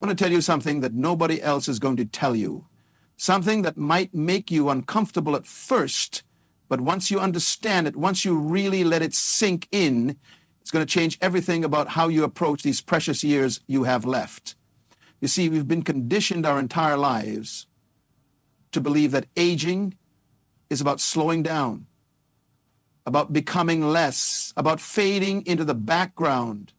I want to tell you something that nobody else is going to tell you. Something that might make you uncomfortable at first, but once you understand it, once you really let it sink in, it's going to change everything about how you approach these precious years you have left. You see, we've been conditioned our entire lives to believe that aging is about slowing down, about becoming less, about fading into the background,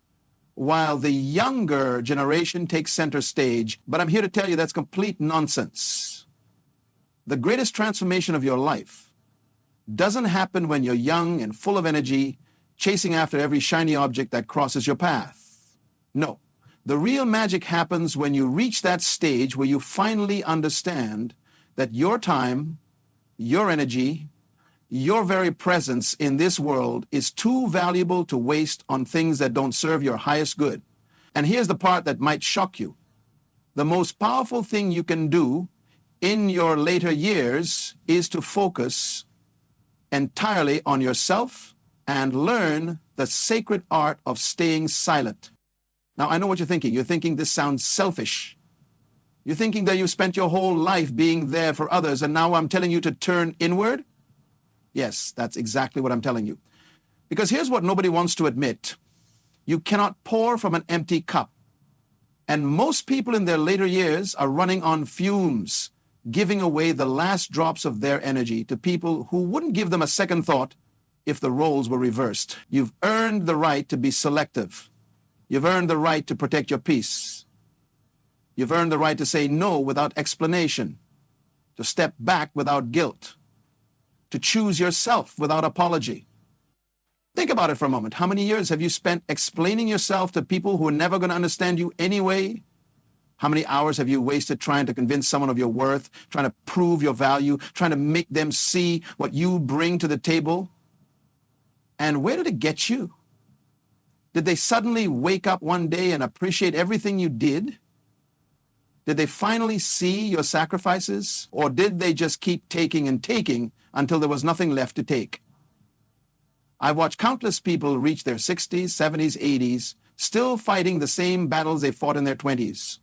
while the younger generation takes center stage. But I'm here to tell you that's complete nonsense. The greatest transformation of your life doesn't happen when you're young and full of energy, chasing after every shiny object that crosses your path. No. The real magic happens when you reach that stage where you finally understand that your time, your energy, your very presence in this world is too valuable to waste on things that don't serve your highest good. And here's the part that might shock you. The most powerful thing you can do in your later years is to focus entirely on yourself and learn the sacred art of staying silent. Now, I know what you're thinking. You're thinking this sounds selfish. You're thinking that you've spent your whole life being there for others, and now I'm telling you to turn inward? Yes, that's exactly what I'm telling you. Because here's what nobody wants to admit. You cannot pour from an empty cup. And most people in their later years are running on fumes, giving away the last drops of their energy to people who wouldn't give them a second thought if the roles were reversed. You've earned the right to be selective. You've earned the right to protect your peace. You've earned the right to say no without explanation, to step back without guilt, to choose yourself without apology. Think about it for a moment. How many years have you spent explaining yourself to people who are never going to understand you anyway? How many hours have you wasted trying to convince someone of your worth, trying to prove your value, trying to make them see what you bring to the table? And where did it get you? Did they suddenly wake up one day and appreciate everything you did? Did they finally see your sacrifices? Or did they just keep taking and taking until there was nothing left to take? I've watched countless people reach their 60s, 70s, 80s, still fighting the same battles they fought in their 20s,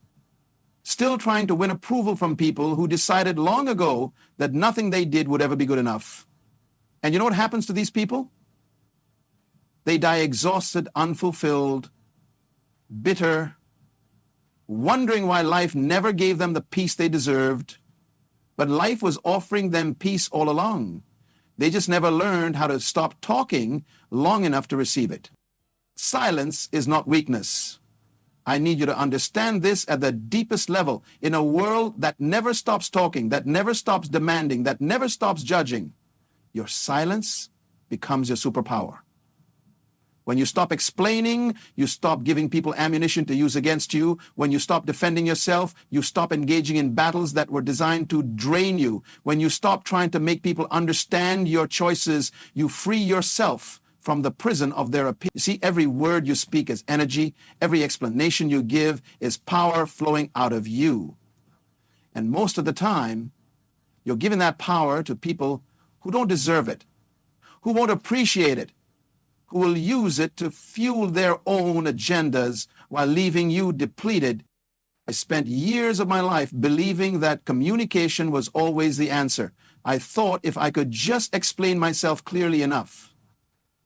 still trying to win approval from people who decided long ago that nothing they did would ever be good enough. And you know what happens to these people? They die exhausted, unfulfilled, bitter, wondering why life never gave them the peace they deserved. But life was offering them peace all along. They just never learned how to stop talking long enough to receive it. Silence is not weakness. I need you to understand this at the deepest level. In a world that never stops talking, that never stops demanding, that never stops judging, your silence becomes your superpower. When you stop explaining, you stop giving people ammunition to use against you. When you stop defending yourself, you stop engaging in battles that were designed to drain you. When you stop trying to make people understand your choices, you free yourself from the prison of their opinion. You see, every word you speak is energy. Every explanation you give is power flowing out of you. And most of the time, you're giving that power to people who don't deserve it, who won't appreciate it, who will use it to fuel their own agendas while leaving you depleted. I spent years of my life believing that communication was always the answer. I thought if I could just explain myself clearly enough,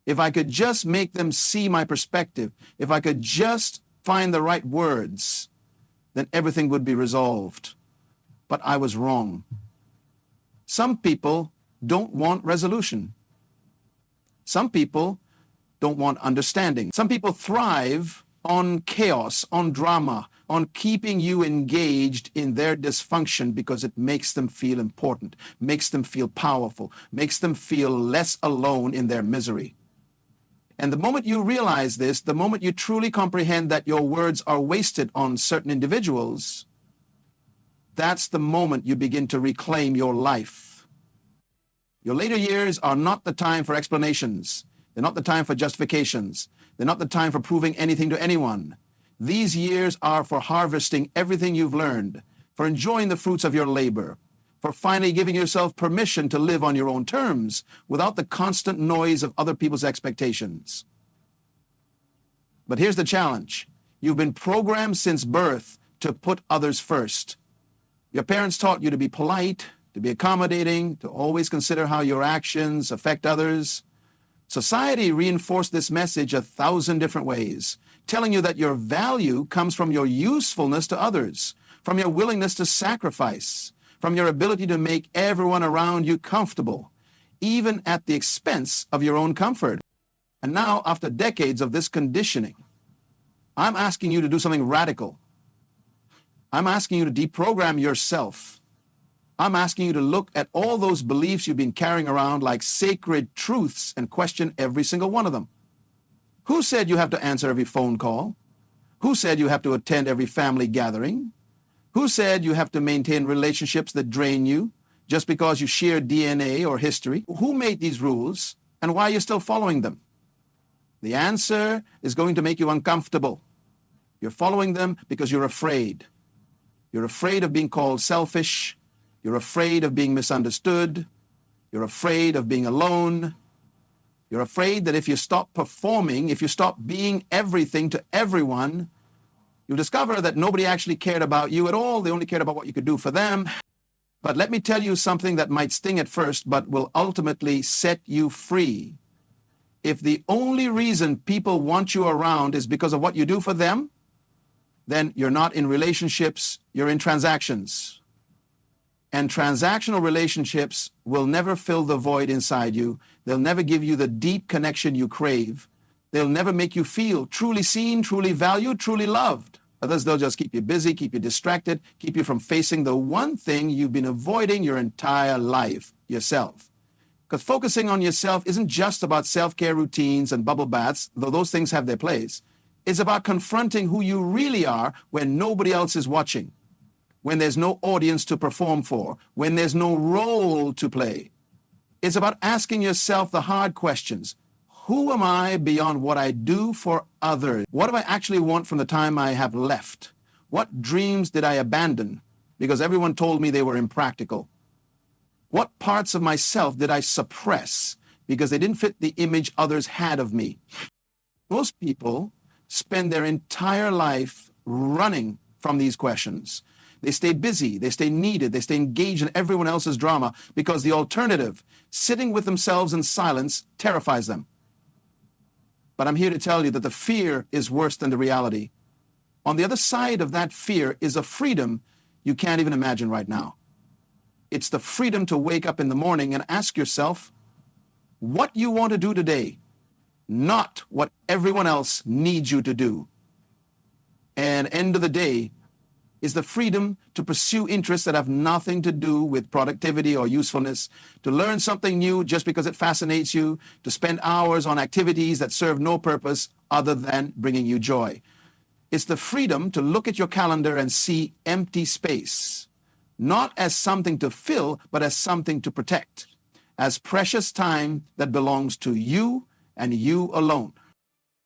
if I could just make them see my perspective, if I could just find the right words, then everything would be resolved. But I was wrong. Some people don't want resolution. Some people don't want understanding. Some people thrive on chaos, on drama, on keeping you engaged in their dysfunction because it makes them feel important, makes them feel powerful, makes them feel less alone in their misery. And the moment you realize this, the moment you truly comprehend that your words are wasted on certain individuals, that's the moment you begin to reclaim your life. Your later years are not the time for explanations. They're not the time for justifications. They're not the time for proving anything to anyone. These years are for harvesting everything you've learned, for enjoying the fruits of your labor, for finally giving yourself permission to live on your own terms without the constant noise of other people's expectations. But here's the challenge. You've been programmed since birth to put others first. Your parents taught you to be polite, to be accommodating, to always consider how your actions affect others. Society reinforced this message 1,000 different ways, telling you that your value comes from your usefulness to others, from your willingness to sacrifice, from your ability to make everyone around you comfortable, even at the expense of your own comfort. And now, after decades of this conditioning, I'm asking you to do something radical. I'm asking you to deprogram yourself. I'm asking you to look at all those beliefs you've been carrying around like sacred truths and question every single one of them. Who said you have to answer every phone call? Who said you have to attend every family gathering? Who said you have to maintain relationships that drain you just because you share DNA or history? Who made these rules, and why are you still following them? The answer is going to make you uncomfortable. You're following them because you're afraid. You're afraid of being called selfish. You're afraid of being misunderstood. You're afraid of being alone. You're afraid that if you stop performing, if you stop being everything to everyone, you'll discover that nobody actually cared about you at all. They only cared about what you could do for them. But let me tell you something that might sting at first, but will ultimately set you free. If the only reason people want you around is because of what you do for them, then you're not in relationships, you're in transactions. And transactional relationships will never fill the void inside you. They'll never give you the deep connection you crave. They'll never make you feel truly seen, truly valued, truly loved. Others, they'll just keep you busy, keep you distracted, keep you from facing the one thing you've been avoiding your entire life, yourself. Because focusing on yourself isn't just about self-care routines and bubble baths, though those things have their place. It's about confronting who you really are when nobody else is watching, when there's no audience to perform for, when there's no role to play. It's about asking yourself the hard questions. Who am I beyond what I do for others? What do I actually want from the time I have left? What dreams did I abandon because everyone told me they were impractical? What parts of myself did I suppress because they didn't fit the image others had of me? Most people spend their entire life running from these questions. They stay busy, they stay needed, they stay engaged in everyone else's drama because the alternative, sitting with themselves in silence, terrifies them. But I'm here to tell you that the fear is worse than the reality. On the other side of that fear is a freedom you can't even imagine right now. It's the freedom to wake up in the morning and ask yourself what you want to do today, not what everyone else needs you to do. And end of the day is the freedom to pursue interests that have nothing to do with productivity or usefulness, to learn something new just because it fascinates you, to spend hours on activities that serve no purpose other than bringing you joy. It's the freedom to look at your calendar and see empty space, not as something to fill, but as something to protect, as precious time that belongs to you and you alone.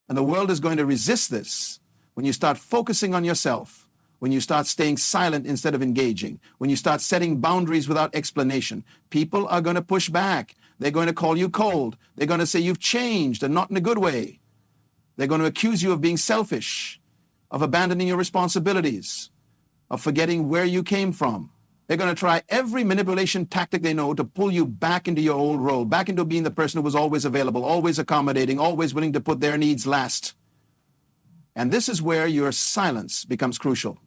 And the world is going to resist this when you start focusing on yourself, when you start staying silent instead of engaging, when you start setting boundaries without explanation. People are going to push back. They're going to call you cold. They're going to say you've changed, and not in a good way. They're going to accuse you of being selfish, of abandoning your responsibilities, of forgetting where you came from. They're going to try every manipulation tactic they know to pull you back into your old role, back into being the person who was always available, always accommodating, always willing to put their needs last. And this is where your silence becomes crucial.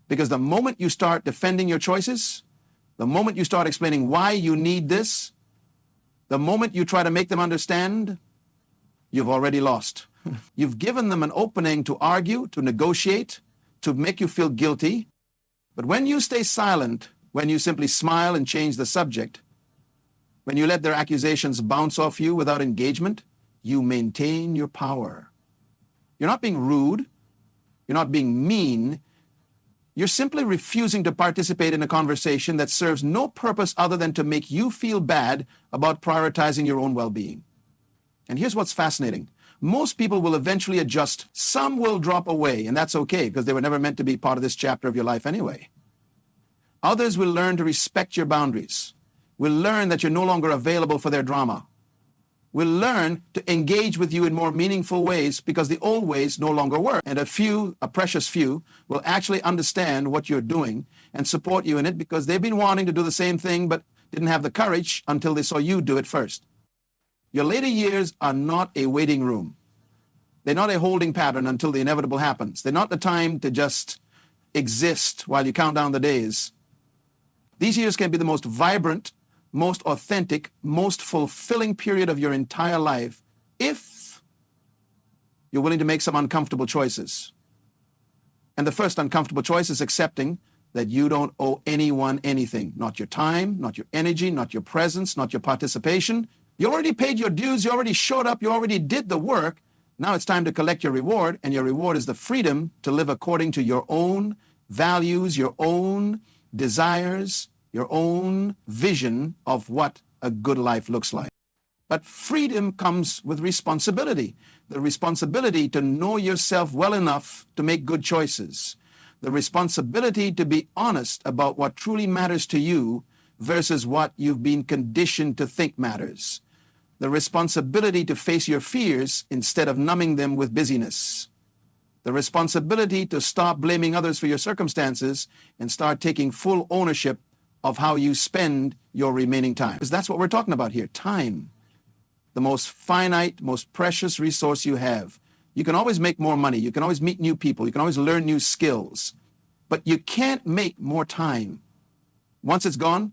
Because the moment you start defending your choices, the moment you start explaining why you need this, the moment you try to make them understand, you've already lost. You've given them an opening to argue, to negotiate, to make you feel guilty. But when you stay silent, when you simply smile and change the subject, when you let their accusations bounce off you without engagement, you maintain your power. You're not being rude. You're not being mean. You're simply refusing to participate in a conversation that serves no purpose other than to make you feel bad about prioritizing your own well-being. And here's what's fascinating. Most people will eventually adjust. Some will drop away, and that's okay because they were never meant to be part of this chapter of your life anyway. Others will learn to respect your boundaries, will learn that you're no longer available for their drama. will learn to engage with you in more meaningful ways because the old ways no longer work. And a precious few, will actually understand what you're doing and support you in it because they've been wanting to do the same thing but didn't have the courage until they saw you do it first. Your later years are not a waiting room. They're not a holding pattern until the inevitable happens. They're not the time to just exist while you count down the days. These years can be the most vibrant, most authentic, most fulfilling period of your entire life if you're willing to make some uncomfortable choices. And the first uncomfortable choice is accepting that you don't owe anyone anything. Not your time, not your energy, not your presence, not your participation. You already paid your dues, you already showed up, you already did the work. Now it's time to collect your reward, and your reward is the freedom to live according to your own values, your own desires, your own vision of what a good life looks like. But freedom comes with responsibility. The responsibility to know yourself well enough to make good choices. The responsibility to be honest about what truly matters to you versus what you've been conditioned to think matters. The responsibility to face your fears instead of numbing them with busyness. The responsibility to stop blaming others for your circumstances and start taking full ownership of how you spend your remaining time. Because that's what we're talking about here, time. The most finite, most precious resource you have. You can always make more money. You can always meet new people. You can always learn new skills. But you can't make more time. Once it's gone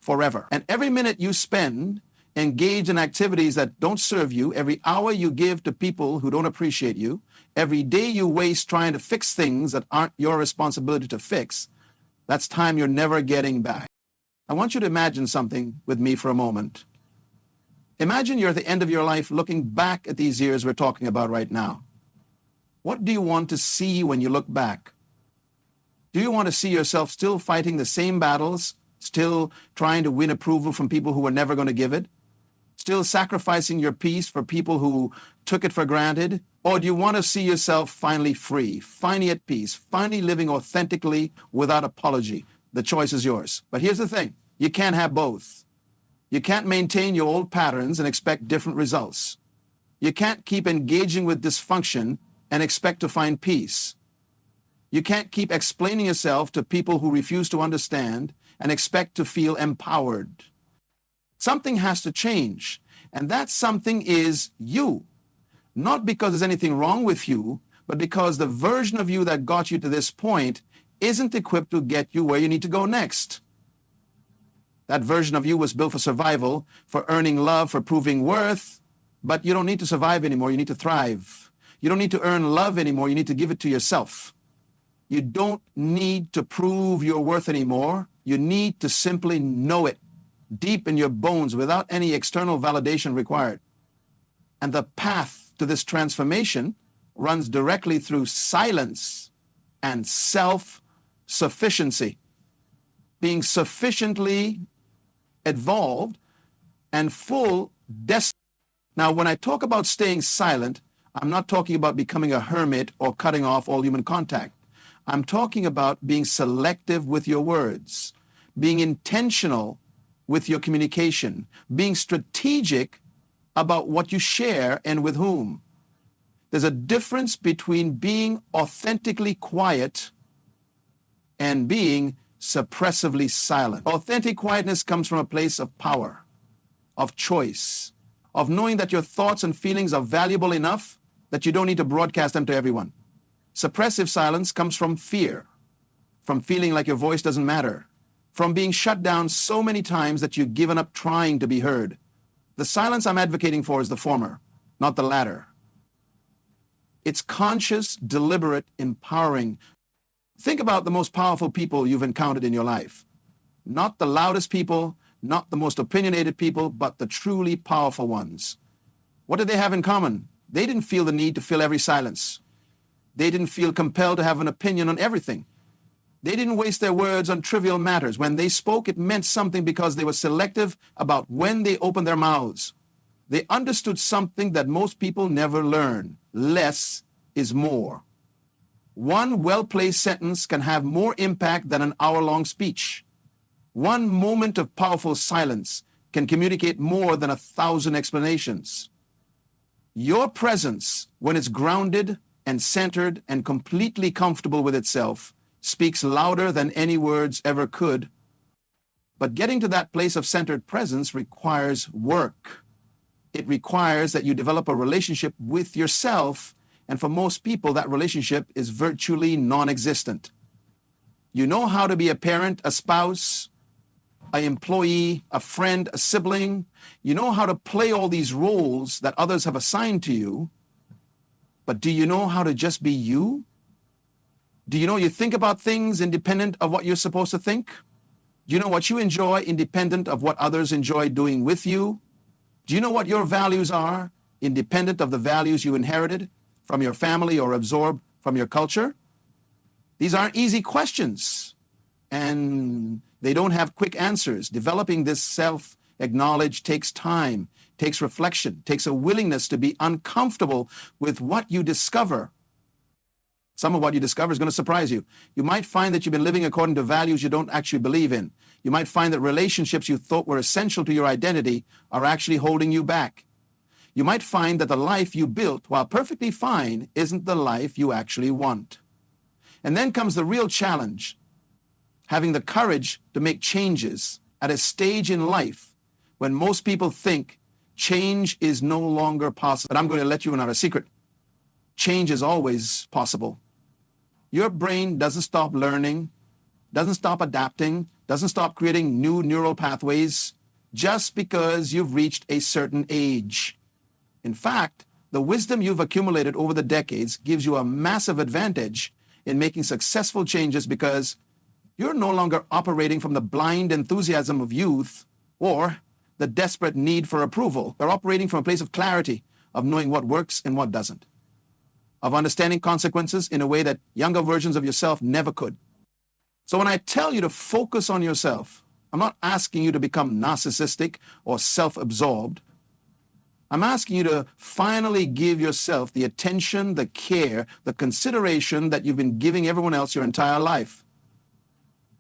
forever. And every minute you spend engaged in activities that don't serve you, every hour you give to people who don't appreciate you, every day you waste trying to fix things that aren't your responsibility to fix, that's time you're never getting back. I want you to imagine something with me for a moment. Imagine you're at the end of your life looking back at these years we're talking about right now. What do you want to see when you look back? Do you want to see yourself still fighting the same battles, still trying to win approval from people who were never going to give it? Still sacrificing your peace for people who took it for granted? Or do you want to see yourself finally free, finally at peace, finally living authentically without apology? The choice is yours. But here's the thing. You can't have both. You can't maintain your old patterns and expect different results. You can't keep engaging with dysfunction and expect to find peace. You can't keep explaining yourself to people who refuse to understand and expect to feel empowered. Something has to change, and that something is you. Not because there's anything wrong with you, but because the version of you that got you to this point isn't equipped to get you where you need to go next. That version of you was built for survival, for earning love, for proving worth, but you don't need to survive anymore, you need to thrive. You don't need to earn love anymore, you need to give it to yourself. You don't need to prove your worth anymore, you need to simply know it deep in your bones without any external validation required. And the path to this transformation runs directly through silence and self-sufficiency. Being sufficiently evolved and full destiny. Now, when I talk about staying silent, I'm not talking about becoming a hermit or cutting off all human contact. I'm talking about being selective with your words, being intentional with your communication, being strategic about what you share and with whom. There's a difference between being authentically quiet and being suppressively silent. Authentic quietness comes from a place of power, of choice, of knowing that your thoughts and feelings are valuable enough that you don't need to broadcast them to everyone. Suppressive silence comes from fear, from feeling like your voice doesn't matter, from being shut down so many times that you've given up trying to be heard. The silence I'm advocating for is the former, not the latter. It's conscious, deliberate, empowering. Think about the most powerful people you've encountered in your life. Not the loudest people, not the most opinionated people, but the truly powerful ones. What did they have in common? They didn't feel the need to fill every silence. They didn't feel compelled to have an opinion on everything. They didn't waste their words on trivial matters. When they spoke, it meant something because they were selective about when they opened their mouths. They understood something that most people never learn. Less is more. One well-placed sentence can have more impact than an hour-long speech. One moment of powerful silence can communicate more than 1,000 explanations. Your presence, when it's grounded and centered and completely comfortable with itself, speaks louder than any words ever could. But getting to that place of centered presence requires work. It requires that you develop a relationship with yourself, and for most people, that relationship is virtually non-existent. You know how to be a parent, a spouse, an employee, a friend, a sibling. You know how to play all these roles that others have assigned to you, but do you know how to just be you? Do you know you think about things independent of what you're supposed to think? Do you know what you enjoy independent of what others enjoy doing with you? Do you know what your values are independent of the values you inherited from your family or absorbed from your culture? These aren't easy questions, and they don't have quick answers. Developing this self-acknowledge takes time, takes reflection, takes a willingness to be uncomfortable with what you discover. Some of what you discover is going to surprise you. You might find that you've been living according to values you don't actually believe in. You might find that relationships you thought were essential to your identity are actually holding you back. You might find that the life you built, while perfectly fine, isn't the life you actually want. And then comes the real challenge, having the courage to make changes at a stage in life when most people think change is no longer possible. But I'm going to let you in on a secret. Change is always possible. Your brain doesn't stop learning, doesn't stop adapting, doesn't stop creating new neural pathways just because you've reached a certain age. In fact, the wisdom you've accumulated over the decades gives you a massive advantage in making successful changes because you're no longer operating from the blind enthusiasm of youth or the desperate need for approval. You're operating from a place of clarity, of knowing what works and what doesn't, of understanding consequences in a way that younger versions of yourself never could. So when I tell you to focus on yourself, I'm not asking you to become narcissistic or self-absorbed. I'm asking you to finally give yourself the attention, the care, the consideration that you've been giving everyone else your entire life.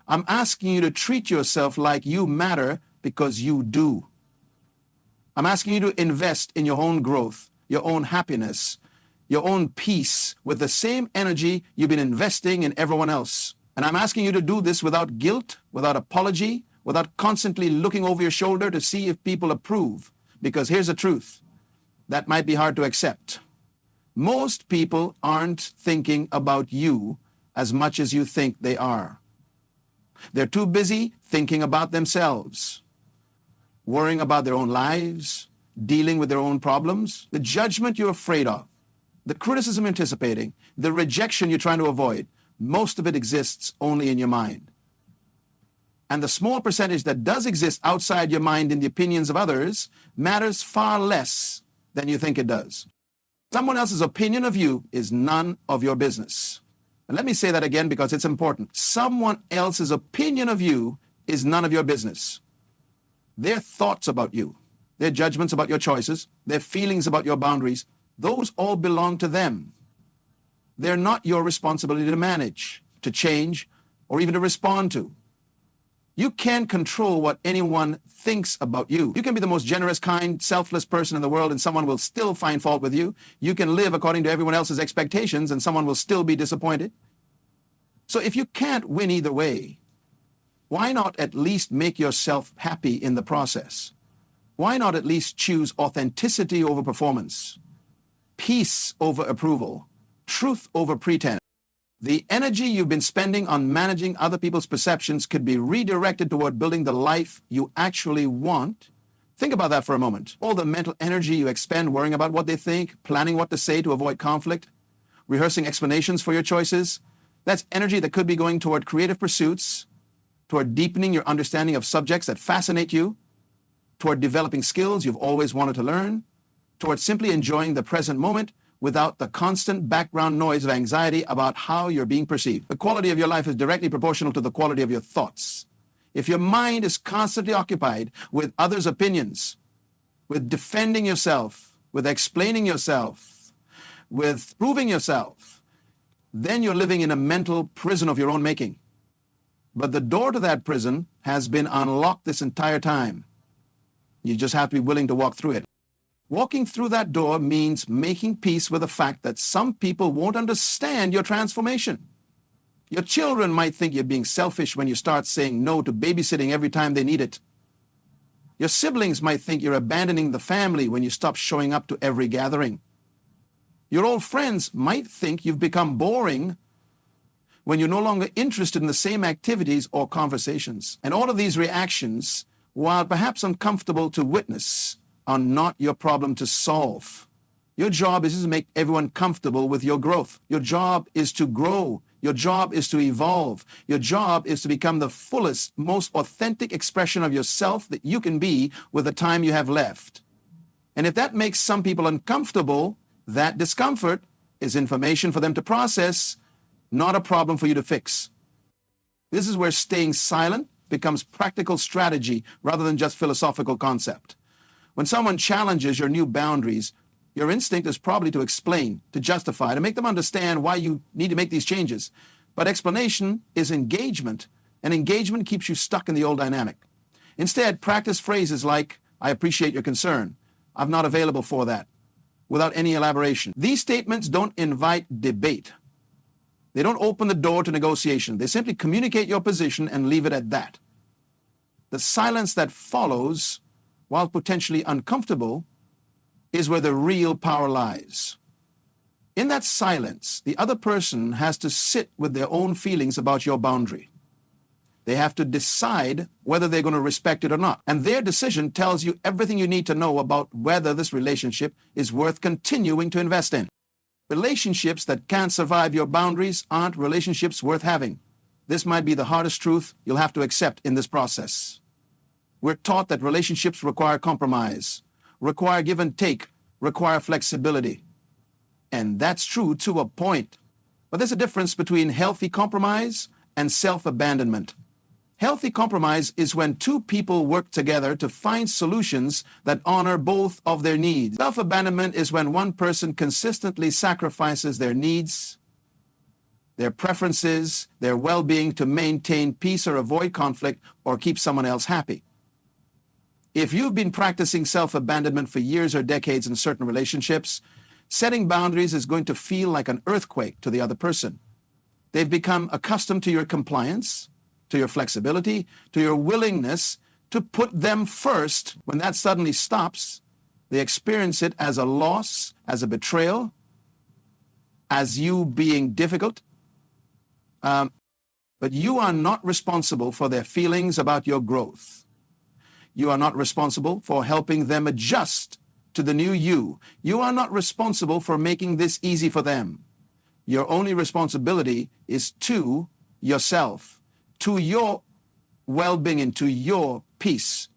I'm asking you to treat yourself like you matter because you do. I'm asking you to invest in your own growth, your own happiness, your own peace with the same energy you've been investing in everyone else. And I'm asking you to do this without guilt, without apology, without constantly looking over your shoulder to see if people approve. Because here's the truth. That might be hard to accept. Most people aren't thinking about you as much as you think they are. They're too busy thinking about themselves, worrying about their own lives, dealing with their own problems. The judgment you're afraid of, the criticism you're anticipating, the rejection you're trying to avoid, most of it exists only in your mind. And the small percentage that does exist outside your mind in the opinions of others matters far less than you think it does. Someone else's opinion of you is none of your business. And let me say that again because it's important. Someone else's opinion of you is none of your business. Their thoughts about you, their judgments about your choices, their feelings about your boundaries, those all belong to them. They're not your responsibility to manage, to change, or even to respond to. You can't control what anyone thinks about you. You can be the most generous, kind, selfless person in the world and someone will still find fault with you. You can live according to everyone else's expectations and someone will still be disappointed. So if you can't win either way, why not at least make yourself happy in the process? Why not at least choose authenticity over performance, peace over approval, truth over pretense? The energy you've been spending on managing other people's perceptions could be redirected toward building the life you actually want. Think about that for a moment. All the mental energy you expend worrying about what they think, planning what to say to avoid conflict, rehearsing explanations for your choices, that's energy that could be going toward creative pursuits, toward deepening your understanding of subjects that fascinate you, toward developing skills you've always wanted to learn, toward simply enjoying the present moment without the constant background noise of anxiety about how you're being perceived. The quality of your life is directly proportional to the quality of your thoughts. If your mind is constantly occupied with others' opinions, with defending yourself, with explaining yourself, with proving yourself, then you're living in a mental prison of your own making. But the door to that prison has been unlocked this entire time. You just have to be willing to walk through it. Walking through that door means making peace with the fact that some people won't understand your transformation. Your children might think you're being selfish when you start saying no to babysitting every time they need it. Your siblings might think you're abandoning the family when you stop showing up to every gathering. Your old friends might think you've become boring when you're no longer interested in the same activities or conversations. And all of these reactions, while perhaps uncomfortable to witness, are not your problem to solve. Your job is to make everyone comfortable with your growth. Your job is to grow. Your job is to evolve. Your job is to become the fullest, most authentic expression of yourself that you can be with the time you have left. And if that makes some people uncomfortable, that discomfort is information for them to process, not a problem for you to fix. This is where staying silent becomes practical strategy rather than just philosophical concept. When someone challenges your new boundaries, your instinct is probably to explain, to justify, to make them understand why you need to make these changes. But explanation is engagement, and engagement keeps you stuck in the old dynamic. Instead, practice phrases like, "I appreciate your concern. I'm not available for that," without any elaboration. These statements don't invite debate. They don't open the door to negotiation. They simply communicate your position and leave it at that. The silence that follows, while potentially uncomfortable, is where the real power lies. In that silence, the other person has to sit with their own feelings about your boundary. They have to decide whether they're going to respect it or not. And their decision tells you everything you need to know about whether this relationship is worth continuing to invest in. Relationships that can't survive your boundaries aren't relationships worth having. This might be the hardest truth you'll have to accept in this process. We're taught that relationships require compromise, require give and take, require flexibility. And that's true to a point. But there's a difference between healthy compromise and self-abandonment. Healthy compromise is when two people work together to find solutions that honor both of their needs. Self-abandonment is when one person consistently sacrifices their needs, their preferences, their well-being to maintain peace or avoid conflict or keep someone else happy. If you've been practicing self-abandonment for years or decades in certain relationships, setting boundaries is going to feel like an earthquake to the other person. They've become accustomed to your compliance, to your flexibility, to your willingness to put them first. When that suddenly stops, they experience it as a loss, as a betrayal, as you being difficult. But you are not responsible for their feelings about your growth. You are not responsible for helping them adjust to the new you. You are not responsible for making this easy for them. Your only responsibility is to yourself, to your well-being, and to your peace.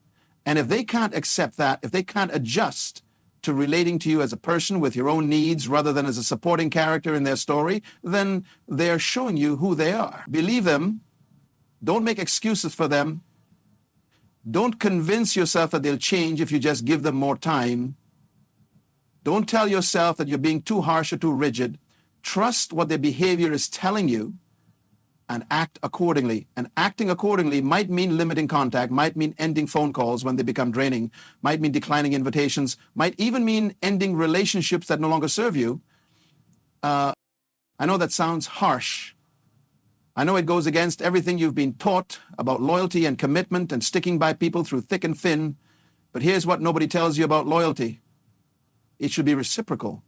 And if they can't accept that, if they can't adjust to relating to you as a person with your own needs rather than as a supporting character in their story, then they're showing you who they are. Believe them. Don't make excuses for them. Don't convince yourself that they'll change if you just give them more time. Don't tell yourself that you're being too harsh or too rigid. Trust what their behavior is telling you and act accordingly. And acting accordingly might mean limiting contact, might mean ending phone calls when they become draining, might mean declining invitations, might even mean ending relationships that no longer serve you. I know that sounds harsh. I know it goes against everything you've been taught about loyalty and commitment and sticking by people through thick and thin. But here's what nobody tells you about loyalty. It should be reciprocal.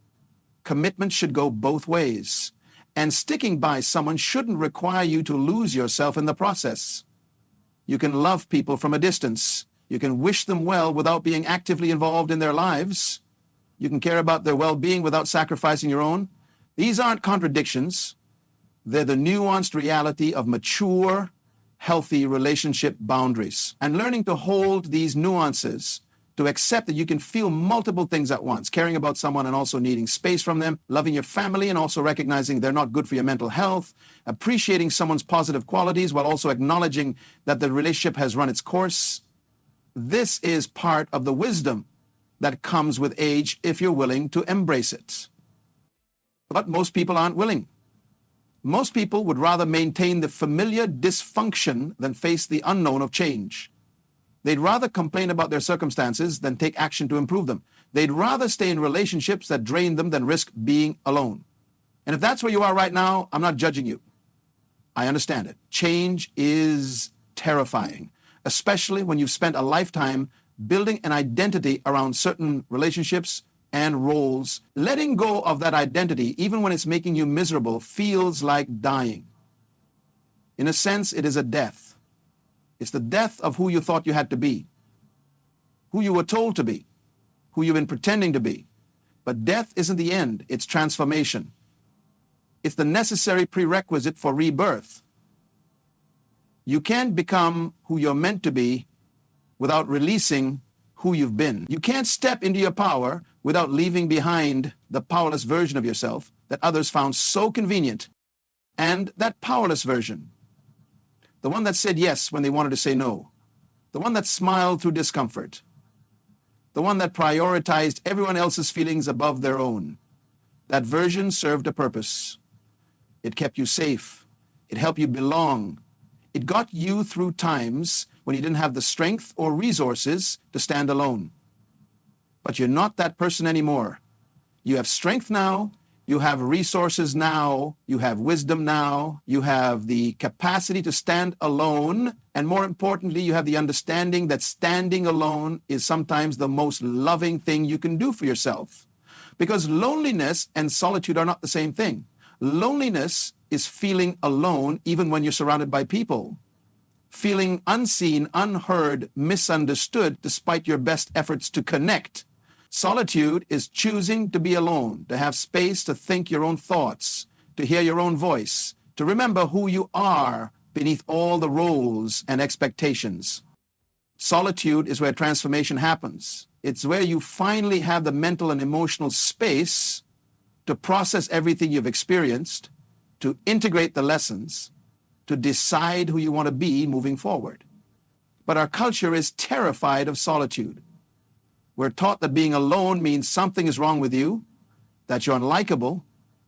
Commitment should go both ways. And sticking by someone shouldn't require you to lose yourself in the process. You can love people from a distance. You can wish them well without being actively involved in their lives. You can care about their well-being without sacrificing your own. These aren't contradictions. They're the nuanced reality of mature, healthy relationship boundaries. And learning to hold these nuances, to accept that you can feel multiple things at once, caring about someone and also needing space from them, loving your family and also recognizing they're not good for your mental health, appreciating someone's positive qualities while also acknowledging that the relationship has run its course. This is part of the wisdom that comes with age if you're willing to embrace it. But most people aren't willing. Most people would rather maintain the familiar dysfunction than face the unknown of change. They'd rather complain about their circumstances than take action to improve them. They'd rather stay in relationships that drain them than risk being alone. And if that's where you are right now, I'm not judging you. I understand it. Change is terrifying, especially when you've spent a lifetime building an identity around certain relationships and roles. Letting go of that identity, even when it's making you miserable, feels like dying. In a sense, it is a death. It's the death of who you thought you had to be, who you were told to be, who you've been pretending to be. But death isn't the end, it's transformation. It's the necessary prerequisite for rebirth. You can't become who you're meant to be without releasing who you've been. You can't step into your power without leaving behind the powerless version of yourself that others found so convenient. And that powerless version, the one that said yes when they wanted to say no, the one that smiled through discomfort, the one that prioritized everyone else's feelings above their own, that version served a purpose. It kept you safe. It helped you belong. It got you through times when you didn't have the strength or resources to stand alone. But you're not that person anymore. You have strength now. You have resources now. You have wisdom now. You have the capacity to stand alone. And more importantly, you have the understanding that standing alone is sometimes the most loving thing you can do for yourself. Because loneliness and solitude are not the same thing. Loneliness is feeling alone even when you're surrounded by people. Feeling unseen, unheard, misunderstood despite your best efforts to connect. Solitude is choosing to be alone, to have space to think your own thoughts, to hear your own voice, to remember who you are beneath all the roles and expectations. Solitude is where transformation happens. It's where you finally have the mental and emotional space to process everything you've experienced, to integrate the lessons, to decide who you want to be moving forward. But our culture is terrified of solitude. We're taught that being alone means something is wrong with you, that you're unlikable,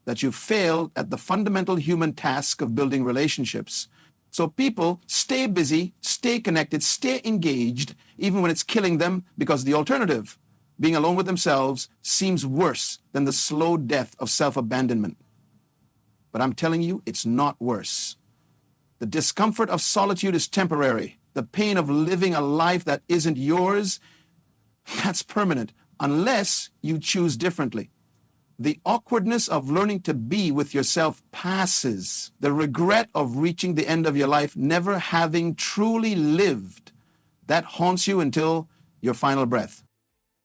that you've failed at the fundamental human task of building relationships. So people stay busy, stay connected, stay engaged, even when it's killing them, because the alternative, being alone with themselves, seems worse than the slow death of self-abandonment. But I'm telling you, it's not worse. The discomfort of solitude is temporary. The pain of living a life that isn't yours, that's permanent, unless you choose differently. The awkwardness of learning to be with yourself passes. The regret of reaching the end of your life, never having truly lived, that haunts you until your final breath.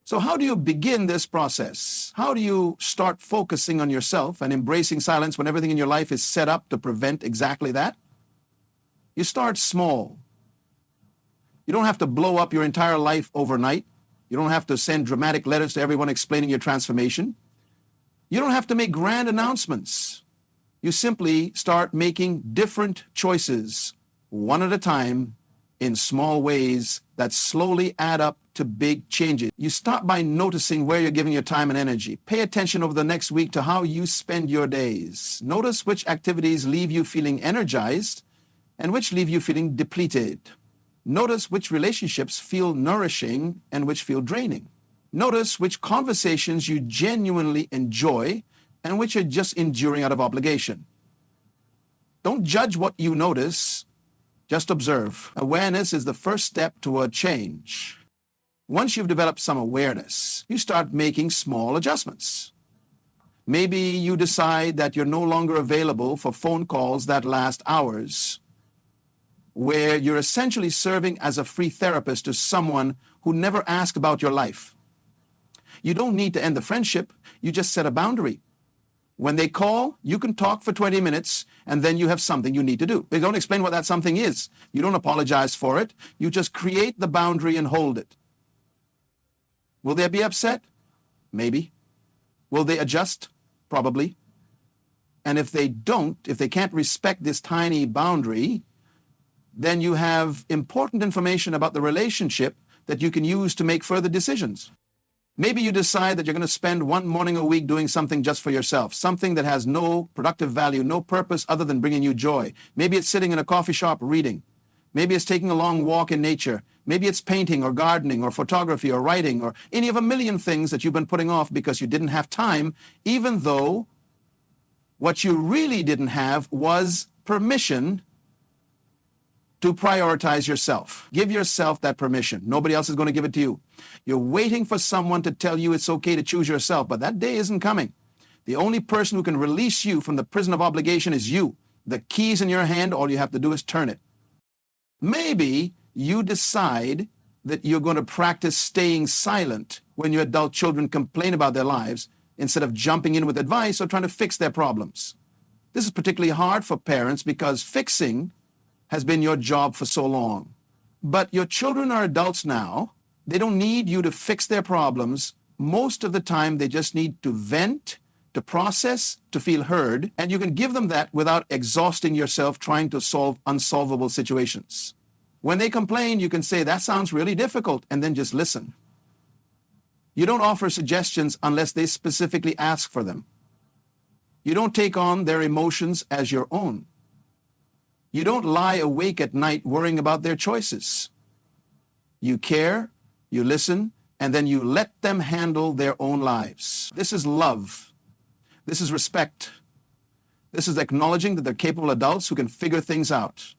So how do you begin this process? How do you start focusing on yourself and embracing silence when everything in your life is set up to prevent exactly that? You start small. You don't have to blow up your entire life overnight. You don't have to send dramatic letters to everyone explaining your transformation. You don't have to make grand announcements. You simply start making different choices, one at a time, in small ways that slowly add up to big changes. You start by noticing where you're giving your time and energy. Pay attention over the next week to how you spend your days. Notice which activities leave you feeling energized and which leave you feeling depleted. Notice which relationships feel nourishing and which feel draining. Notice which conversations you genuinely enjoy and which are just enduring out of obligation. Don't judge what you notice, just observe. Awareness is the first step toward change. Once you've developed some awareness, you start making small adjustments. Maybe you decide that you're no longer available for phone calls that last hours, where you're essentially serving as a free therapist to someone who never asked about your life. You don't need to end the friendship, you just set a boundary. When they call, you can talk for 20 minutes, and then you have something you need to do. They don't explain what that something is. You don't apologize for it. You just create the boundary and hold it. Will they be upset? Maybe. Will they adjust? Probably. And if they don't, if they can't respect this tiny boundary, then you have important information about the relationship that you can use to make further decisions. Maybe you decide that you're going to spend one morning a week doing something just for yourself, something that has no productive value, no purpose other than bringing you joy. Maybe it's sitting in a coffee shop reading. Maybe it's taking a long walk in nature. Maybe it's painting or gardening or photography or writing or any of a million things that you've been putting off because you didn't have time, even though what you really didn't have was permission to prioritize yourself. Give yourself that permission. Nobody else is going to give it to you. You're waiting for someone to tell you it's okay to choose yourself, but that day isn't coming. The only person who can release you from the prison of obligation is you. The key's in your hand. All you have to do is turn it. Maybe you decide that you're going to practice staying silent when your adult children complain about their lives instead of jumping in with advice or trying to fix their problems. This is particularly hard for parents because fixing has been your job for so long. But your children are adults now. They don't need you to fix their problems. Most of the time, they just need to vent, to process, to feel heard, and you can give them that without exhausting yourself trying to solve unsolvable situations. When they complain, you can say, that sounds really difficult, and then just listen. You don't offer suggestions unless they specifically ask for them. You don't take on their emotions as your own. You don't lie awake at night worrying about their choices. You care, you listen, and then you let them handle their own lives. This is love. This is respect. This is acknowledging that they're capable adults who can figure things out.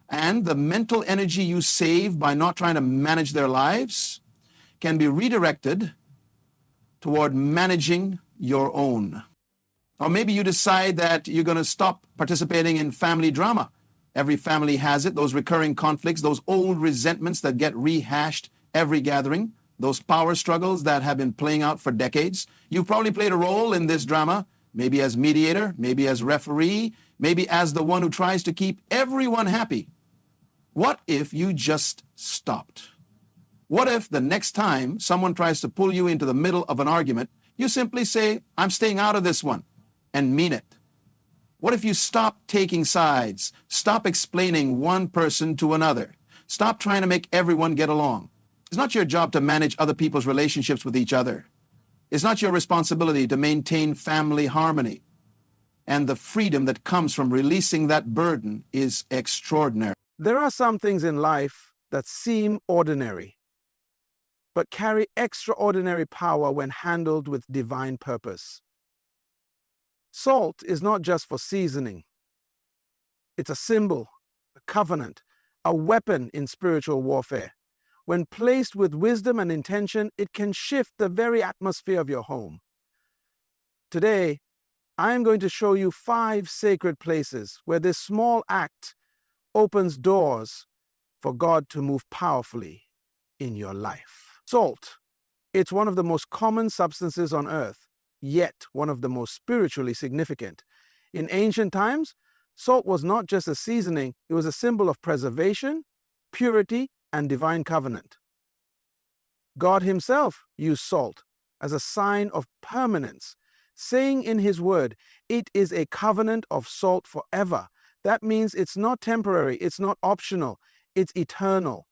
And the mental energy you save by not trying to manage their lives can be redirected toward managing your own. Or maybe you decide that you're going to stop participating in family drama. Every family has it, those recurring conflicts, those old resentments that get rehashed every gathering, those power struggles that have been playing out for decades. You've probably played a role in this drama, maybe as mediator, maybe as referee, maybe as the one who tries to keep everyone happy. What if you just stopped? What if the next time someone tries to pull you into the middle of an argument, you simply say, I'm staying out of this one, and mean it? What if you stop taking sides, stop explaining one person to another, stop trying to make everyone get along? It's not your job to manage other people's relationships with each other. It's not your responsibility to maintain family harmony. And the freedom that comes from releasing that burden is extraordinary. There are some things in life that seem ordinary, but carry extraordinary power when handled with divine purpose. Salt is not just for seasoning. It's a symbol, a covenant, a weapon in spiritual warfare. When placed with wisdom and intention, it can shift the very atmosphere of your home. Today, I am going to show you 5 sacred places where this small act opens doors for God to move powerfully in your life. Salt. It's one of the most common substances on earth, yet one of the most spiritually significant. In ancient times, salt was not just a seasoning, it was a symbol of preservation, purity, and divine covenant. God himself used salt as a sign of permanence, saying in his word, it is a covenant of salt forever. That means it's not temporary, it's not optional, it's eternal.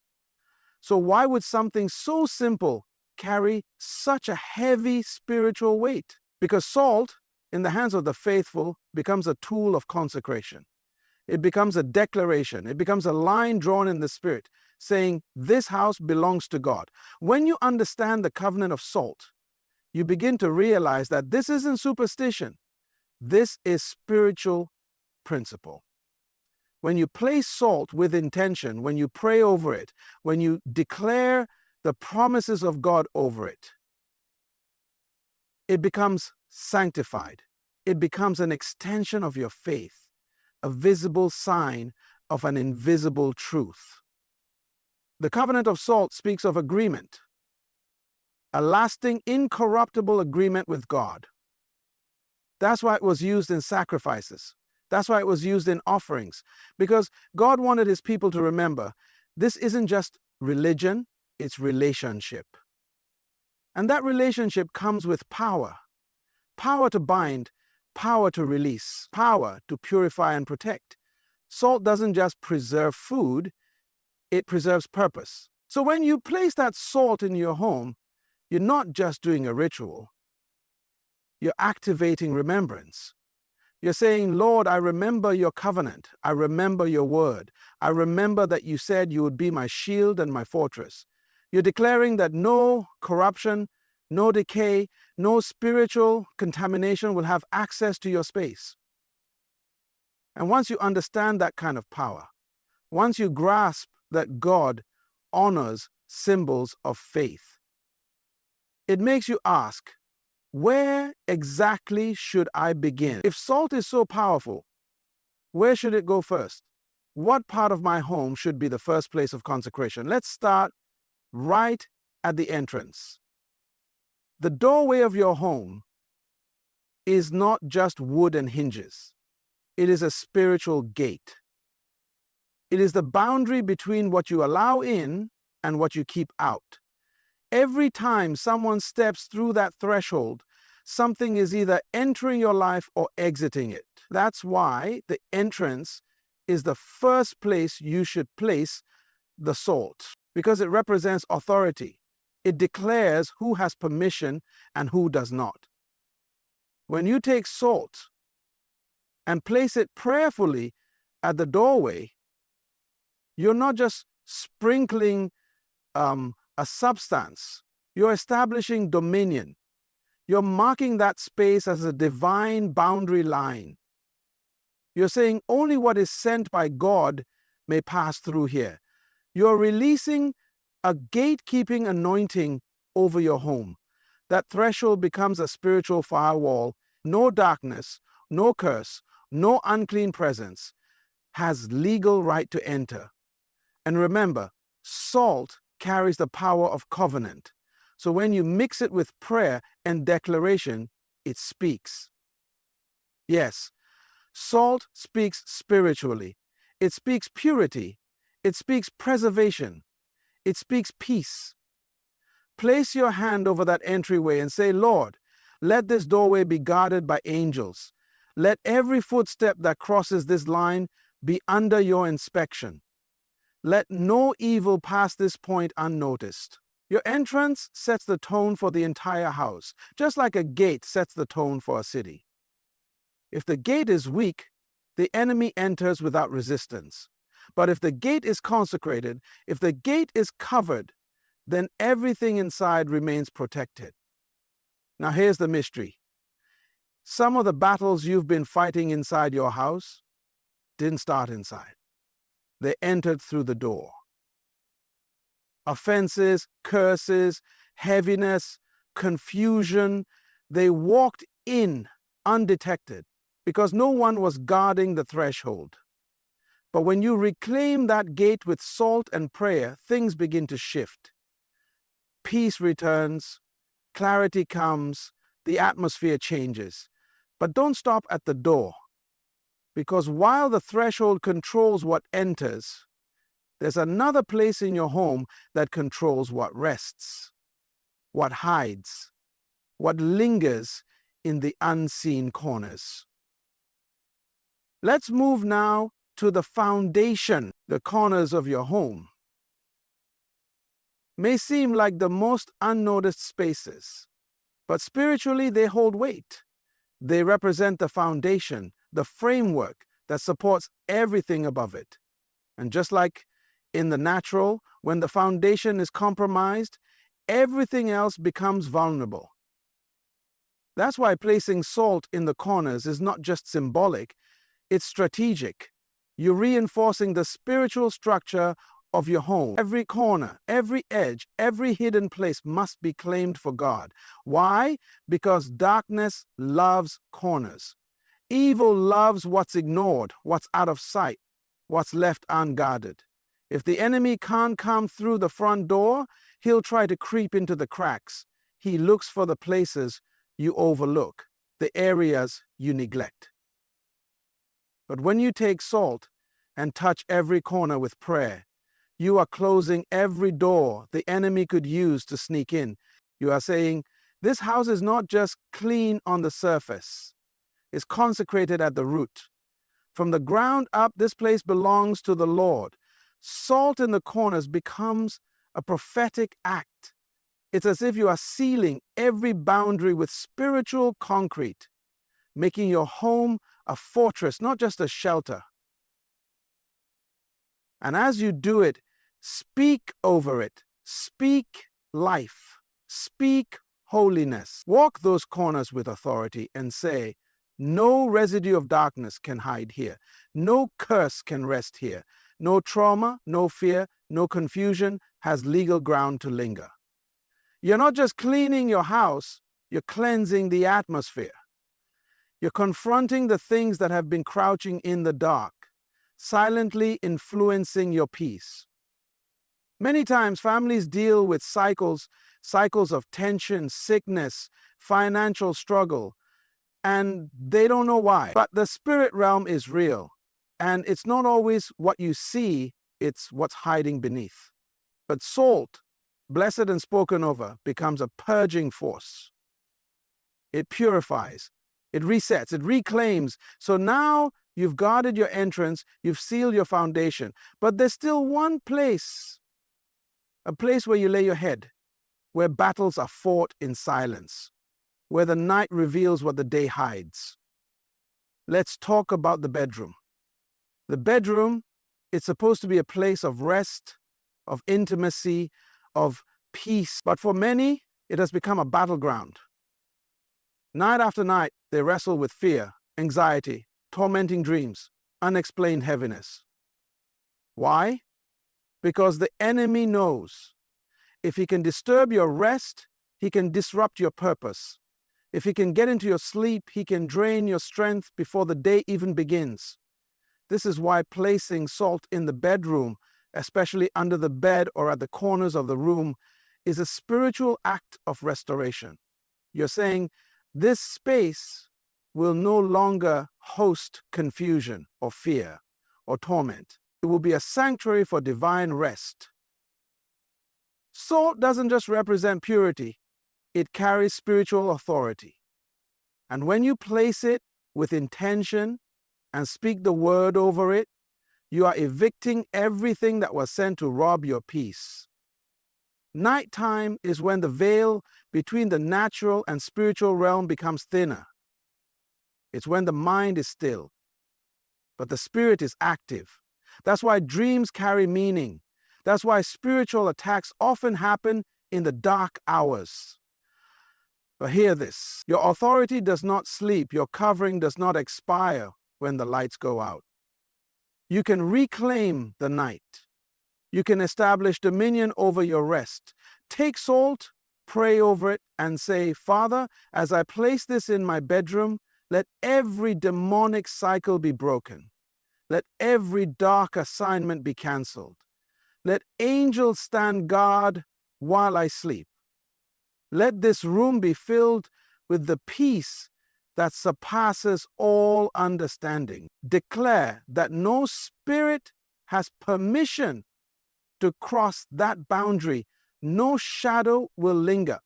So why would something so simple carry such a heavy spiritual weight? Because salt, in the hands of the faithful, becomes a tool of consecration. It becomes a declaration. It becomes a line drawn in the spirit, saying, this house belongs to God. When you understand the covenant of salt, you begin to realize that this isn't superstition. This is spiritual principle. When you place salt with intention, when you pray over it, when you declare the promises of God over it, it becomes sanctified. It becomes an extension of your faith, a visible sign of an invisible truth. The covenant of salt speaks of agreement, a lasting, incorruptible agreement with God. That's why it was used in sacrifices. That's why it was used in offerings, because God wanted his people to remember this isn't just religion, it's relationship. And that relationship comes with power. Power to bind, power to release, power to purify and protect. Salt doesn't just preserve food, it preserves purpose. So when you place that salt in your home, you're not just doing a ritual, you're activating remembrance. You're saying, Lord, I remember your covenant. I remember your word. I remember that you said you would be my shield and my fortress. You're declaring that no corruption, no decay, no spiritual contamination will have access to your space. And once you understand that kind of power, once you grasp that God honors symbols of faith, it makes you ask, where exactly should I begin? If salt is so powerful, where should it go first? What part of my home should be the first place of consecration? Let's start right at the entrance. The doorway of your home is not just wood and hinges. It is a spiritual gate. It is the boundary between what you allow in and what you keep out. Every time someone steps through that threshold, something is either entering your life or exiting it. That's why the entrance is the first place you should place the salt, because it represents authority. It declares who has permission and who does not. When you take salt and place it prayerfully at the doorway, you're not just sprinkling a substance. You're establishing dominion. You're marking that space as a divine boundary line. You're saying only what is sent by God may pass through here. You're releasing a gatekeeping anointing over your home. That threshold becomes a spiritual firewall. No darkness, no curse, no unclean presence has legal right to enter. And remember, salt carries the power of covenant. So when you mix it with prayer and declaration, it speaks. Yes, salt speaks spiritually. It speaks purity. It speaks preservation. It speaks peace. Place your hand over that entryway and say, Lord, let this doorway be guarded by angels. Let every footstep that crosses this line be under your inspection. Let no evil pass this point unnoticed. Your entrance sets the tone for the entire house, just like a gate sets the tone for a city. If the gate is weak, the enemy enters without resistance. But if the gate is consecrated, if the gate is covered, then everything inside remains protected. Now here's the mystery. Some of the battles you've been fighting inside your house didn't start inside. They entered through the door. Offenses, curses, heaviness, confusion, they walked in undetected because no one was guarding the threshold. But when you reclaim that gate with salt and prayer, things begin to shift. Peace returns, clarity comes, the atmosphere changes. But don't stop at the door, because while the threshold controls what enters, there's another place in your home that controls what rests, what hides, what lingers in the unseen corners. Let's move now to the foundation. The corners of your home may seem like the most unnoticed spaces, but spiritually they hold weight. They represent the foundation, the framework that supports everything above it. And just like in the natural, when the foundation is compromised, everything else becomes vulnerable. That's why placing salt in the corners is not just symbolic, it's strategic. You're reinforcing the spiritual structure of your home. Every corner, every edge, every hidden place must be claimed for God. Why? Because darkness loves corners. Evil loves what's ignored, what's out of sight, what's left unguarded. If the enemy can't come through the front door, he'll try to creep into the cracks. He looks for the places you overlook, the areas you neglect. But when you take salt and touch every corner with prayer, you are closing every door the enemy could use to sneak in. You are saying, this house is not just clean on the surface. It's consecrated at the root. From the ground up, this place belongs to the Lord. Salt in the corners becomes a prophetic act. It's as if you are sealing every boundary with spiritual concrete. making your home a fortress, not just a shelter. And as you do it, speak over it. Speak life. Speak holiness. Walk those corners with authority and say, no residue of darkness can hide here. No curse can rest here. No trauma, no fear, no confusion has legal ground to linger. You're not just cleaning your house, you're cleansing the atmosphere. You're confronting the things that have been crouching in the dark, silently influencing your peace. Many times families deal with cycles of tension, sickness, financial struggle, and they don't know why. But the spirit realm is real, and it's not always what you see, it's what's hiding beneath. But salt, blessed and spoken over, becomes a purging force. It purifies, it resets, it reclaims. So now you've guarded your entrance, you've sealed your foundation, but there's still one place, a place where you lay your head, where battles are fought in silence, where the night reveals what the day hides. Let's talk about the bedroom. The bedroom, it's supposed to be a place of rest, of intimacy, of peace. But for many, it has become a battleground. Night after night, they wrestle with fear, anxiety, tormenting dreams, unexplained heaviness. Why? Because the enemy knows if he can disturb your rest, he can disrupt your purpose. If he can get into your sleep, he can drain your strength before the day even begins. This is why placing salt in the bedroom, especially under the bed or at the corners of the room, is a spiritual act of restoration. You're saying, this space will no longer host confusion or fear or torment. It will be a sanctuary for divine rest. Salt doesn't just represent purity, it carries spiritual authority. And when you place it with intention and speak the word over it, you are evicting everything that was sent to rob your peace. Nighttime is when the veil between the natural and spiritual realm becomes thinner. It's when the mind is still, but the spirit is active. That's why dreams carry meaning. That's why spiritual attacks often happen in the dark hours. But hear this, your authority does not sleep, your covering does not expire when the lights go out. You can reclaim the night. You can establish dominion over your rest. Take salt, pray over it, and say, Father, as I place this in my bedroom, let every demonic cycle be broken. Let every dark assignment be canceled. Let angels stand guard while I sleep. Let this room be filled with the peace that surpasses all understanding. Declare that no spirit has permission to cross that boundary. No shadow will linger.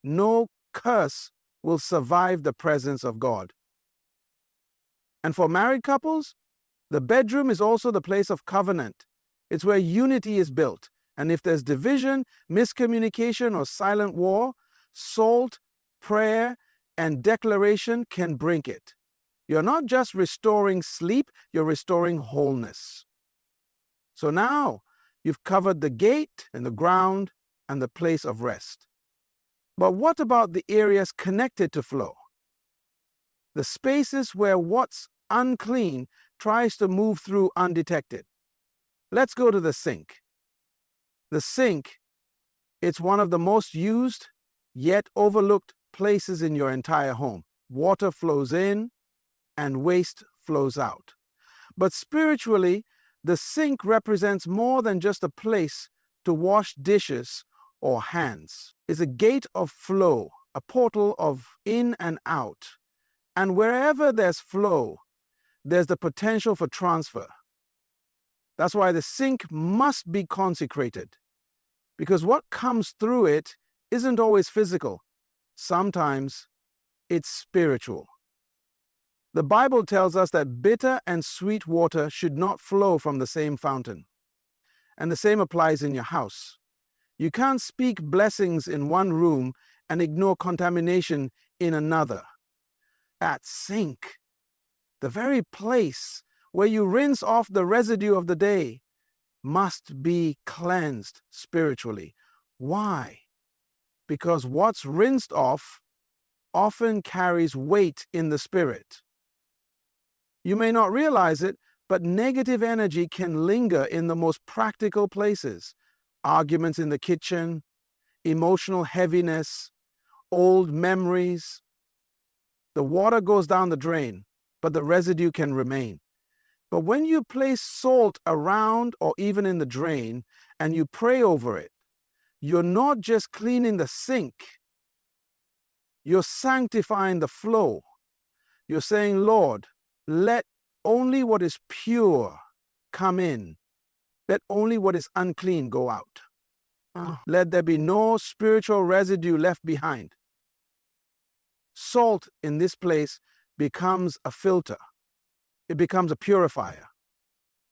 No curse will survive the presence of God. And for married couples, the bedroom is also the place of covenant. It's where unity is built. And if there's division, miscommunication, or silent war, salt, prayer, and declaration can break it. You're not just restoring sleep, you're restoring wholeness. So now you've covered the gate and the ground and the place of rest. But what about the areas connected to flow? The spaces where what's unclean tries to move through undetected. Let's go to the sink. The sink, it's one of the most used yet overlooked places in your entire home. Water flows in and waste flows out. But spiritually, the sink represents more than just a place to wash dishes or hands. It's a gate of flow, a portal of in and out. And wherever there's flow, there's the potential for transfer. That's why the sink must be consecrated, because what comes through it isn't always physical. Sometimes it's spiritual. The Bible tells us that bitter and sweet water should not flow from the same fountain. And the same applies in your house. You can't speak blessings in one room and ignore contamination in another. That sink, the very place where you rinse off the residue of the day, must be cleansed spiritually. Why? Because what's rinsed off often carries weight in the spirit. You may not realize it, but negative energy can linger in the most practical places. Arguments in the kitchen, emotional heaviness, old memories. The water goes down the drain, but the residue can remain. But when you place salt around or even in the drain and you pray over it, you're not just cleaning the sink, you're sanctifying the flow. You're saying, Lord, let only what is pure come in. Let only what is unclean go out. Let there be no spiritual residue left behind. Salt in this place becomes a filter. It becomes a purifier.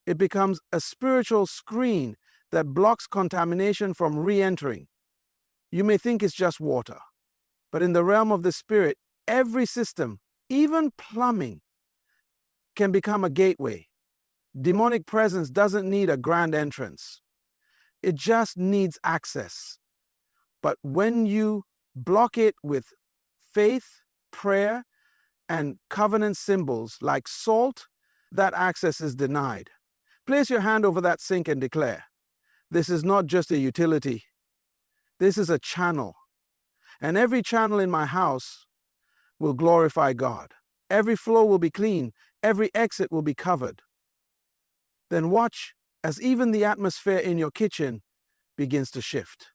It becomes a spiritual screen that blocks contamination from re-entering. You may think it's just water, but in the realm of the spirit, every system, even plumbing, can become a gateway. Demonic presence doesn't need a grand entrance. It just needs access. But when you block it with faith, prayer, and covenant symbols like salt, that access is denied. Place your hand over that sink and declare, this is not just a utility. This is a channel. And every channel in my house will glorify God. Every flow will be clean. Every exit will be covered. Then watch as even the atmosphere in your kitchen begins to shift.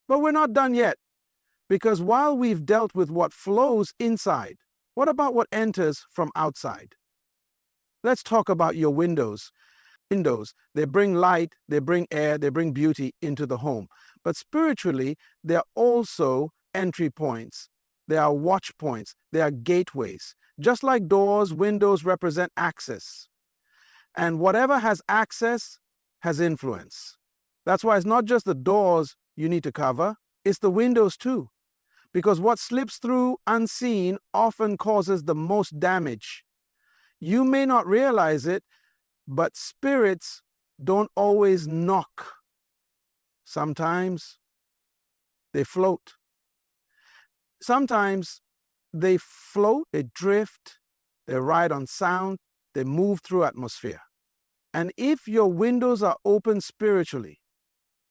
But we're not done yet, because while we've dealt with what flows inside, what about what enters from outside? Let's talk about your windows. Windows, they bring light, they bring air, they bring beauty into the home. But spiritually, they are also entry points. They are watch points. They are gateways. Just like doors, windows represent access. And whatever has access has influence. That's why it's not just the doors you need to cover, it's the windows too. Because what slips through unseen often causes the most damage. You may not realize it, but spirits don't always knock. Sometimes they float. Sometimes they float, they drift, they ride on sound, they move through atmosphere. And if your windows are open spiritually,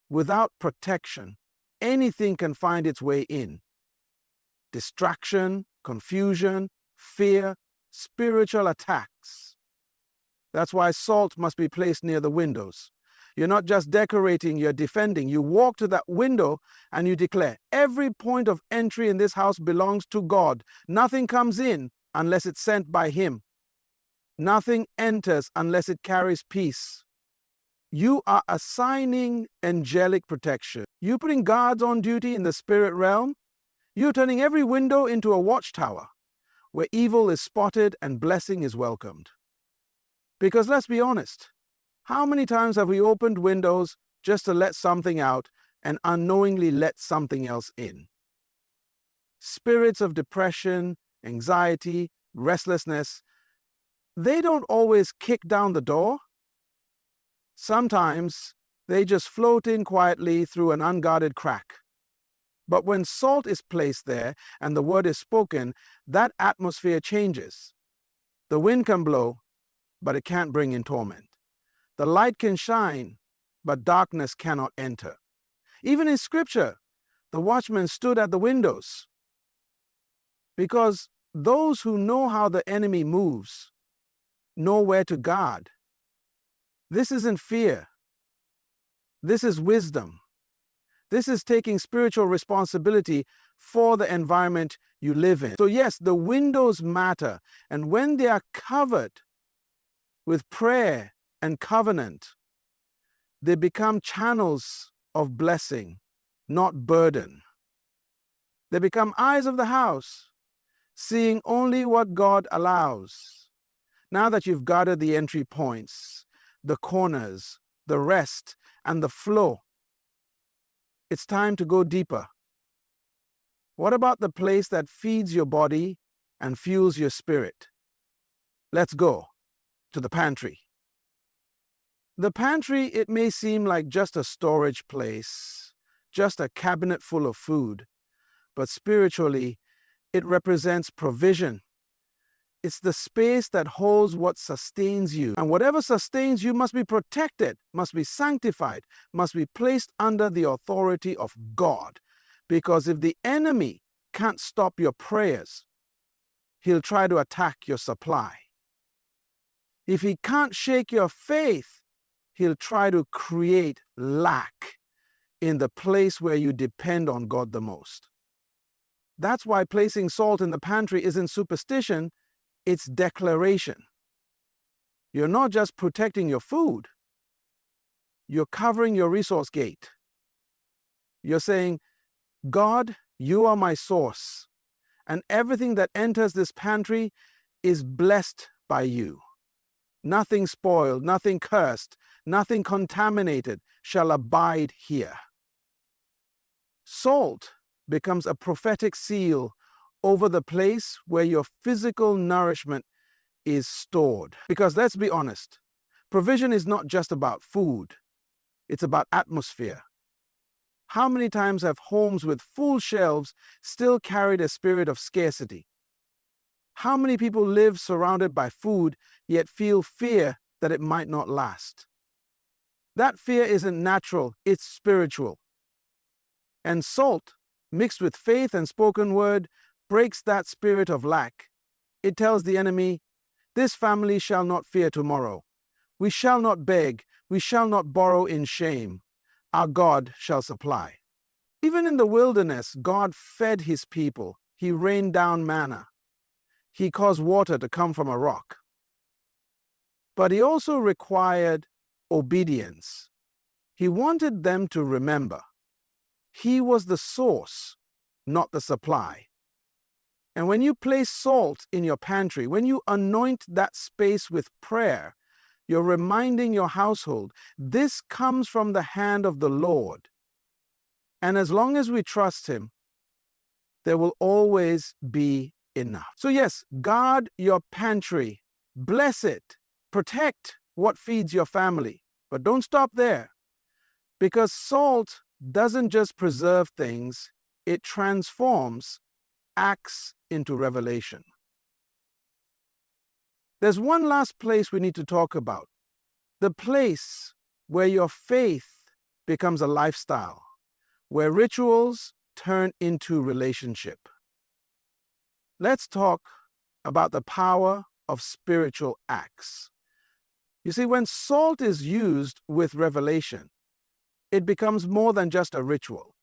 without protection, anything can find its way in. Distraction, confusion, fear, spiritual attacks. That's why salt must be placed near the windows. You're not just decorating, you're defending. You walk to that window and you declare, every point of entry in this house belongs to God. Nothing comes in unless it's sent by Him. Nothing enters unless it carries peace. You are assigning angelic protection. You're putting guards on duty in the spirit realm. You're turning every window into a watchtower where evil is spotted and blessing is welcomed. Because let's be honest, how many times have we opened windows just to let something out and unknowingly let something else in? Spirits of depression, anxiety, restlessness, they don't always kick down the door. Sometimes they just float in quietly through an unguarded crack. But when salt is placed there and the word is spoken, that atmosphere changes. The wind can blow, but it can't bring in torment. The light can shine, but darkness cannot enter. Even in Scripture, the watchmen stood at the windows. Because those who know how the enemy moves know where to guard. This isn't fear. This is wisdom. This is taking spiritual responsibility for the environment you live in. So yes, the windows matter. And when they are covered with prayer and covenant, they become channels of blessing, not burden. They become eyes of the house, seeing only what God allows. Now that you've guarded the entry points, the corners, the rest, and the flow, it's time to go deeper. What about the place that feeds your body and fuels your spirit. Let's go to the pantry. The pantry, it may seem like just a storage place, just a cabinet full of food, but spiritually, it represents provision. It's the space that holds what sustains you. And whatever sustains you must be protected, must be sanctified, must be placed under the authority of God. Because if the enemy can't stop your prayers, he'll try to attack your supply. If he can't shake your faith, he'll try to create lack in the place where you depend on God the most. That's why placing salt in the pantry isn't superstition, it's declaration. You're not just protecting your food, you're covering your resource gate. You're saying, God, you are my source, and everything that enters this pantry is blessed by you. Nothing spoiled, nothing cursed, nothing contaminated shall abide here. Salt becomes a prophetic seal over the place where your physical nourishment is stored. Because let's be honest, provision is not just about food, it's about atmosphere. How many times have homes with full shelves still carried a spirit of scarcity? How many people live surrounded by food yet feel fear that it might not last? That fear isn't natural, it's spiritual. And salt, mixed with faith and spoken word, breaks that spirit of lack. It tells the enemy, this family shall not fear tomorrow. We shall not beg. We shall not borrow in shame. Our God shall supply. Even in the wilderness, God fed his people. He rained down manna. He caused water to come from a rock. But he also required obedience. He wanted them to remember. He was the source, not the supply. And when you place salt in your pantry, when you anoint that space with prayer, you're reminding your household, this comes from the hand of the Lord. And as long as we trust him, there will always be enough. So yes, guard your pantry, bless it, protect what feeds your family. But don't stop there, because salt doesn't just preserve things, it transforms acts into revelation. There's one last place we need to talk about, the place where your faith becomes a lifestyle, where rituals turn into relationship. Let's talk about the power of spiritual acts. You see, when salt is used with revelation, it becomes more than just a ritual.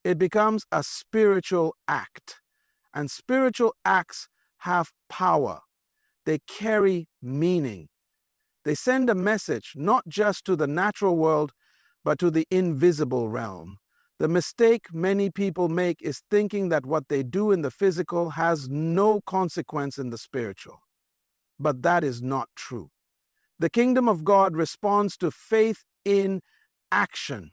It becomes a spiritual act. And spiritual acts have power. They carry meaning. They send a message not just to the natural world, but to the invisible realm. The mistake many people make is thinking that what they do in the physical has no consequence in the spiritual. But that is not true. The kingdom of God responds to faith in action.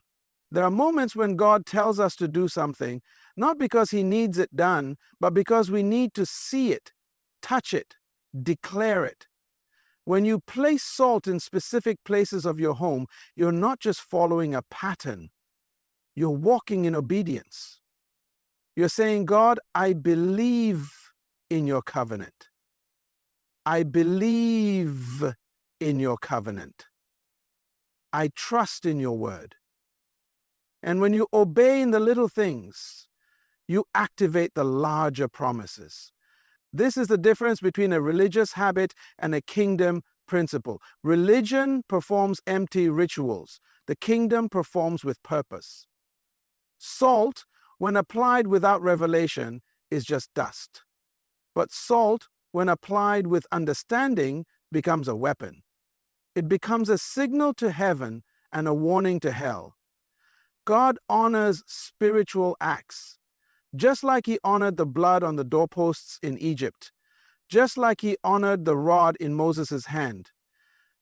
There are moments when God tells us to do something, not because he needs it done, but because we need to see it, touch it, declare it. When you place salt in specific places of your home, you're not just following a pattern. You're walking in obedience. You're saying, God, I believe in your covenant. I believe in your covenant. I trust in your word. And when you obey in the little things, you activate the larger promises. This is the difference between a religious habit and a kingdom principle. Religion performs empty rituals. The kingdom performs with purpose. Salt, when applied without revelation, is just dust. But salt, when applied with understanding, becomes a weapon. It becomes a signal to heaven and a warning to hell. God honors spiritual acts, just like he honored the blood on the doorposts in Egypt, just like he honored the rod in Moses' hand,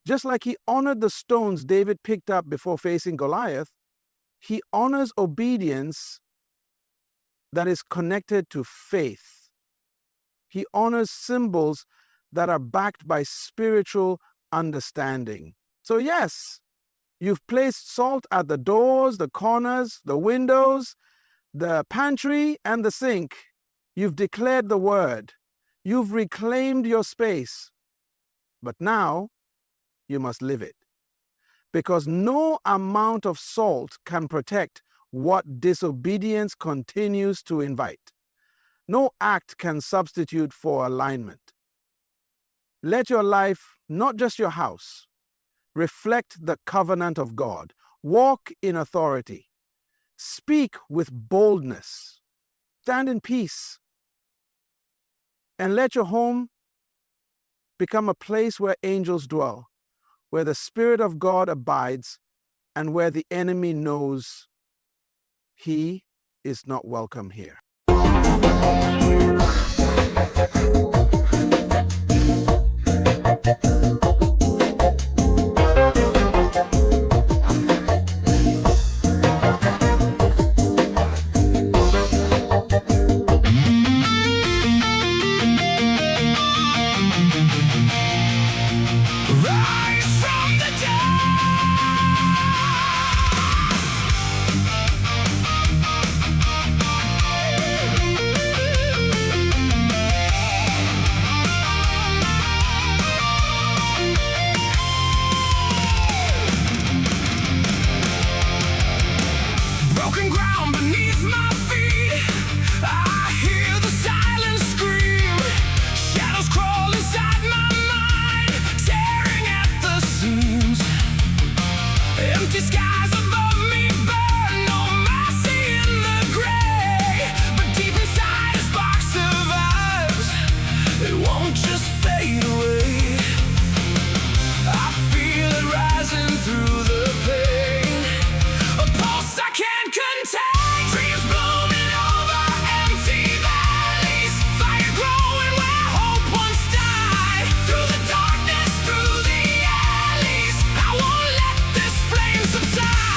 just like he honored the stones David picked up before facing Goliath. He honors obedience that is connected to faith. He honors symbols that are backed by spiritual understanding. So yes, you've placed salt at the doors, the corners, the windows, the pantry, and the sink. You've declared the word. You've reclaimed your space. But now you must live it. Because no amount of salt can protect what disobedience continues to invite. No act can substitute for alignment. Let your life, not just your house, reflect the covenant of God. Walk in authority. Speak with boldness. Stand in peace. And let your home become a place where angels dwell, where the Spirit of God abides, and where the enemy knows he is not welcome here. Through the alleys, I won't let this flame subside.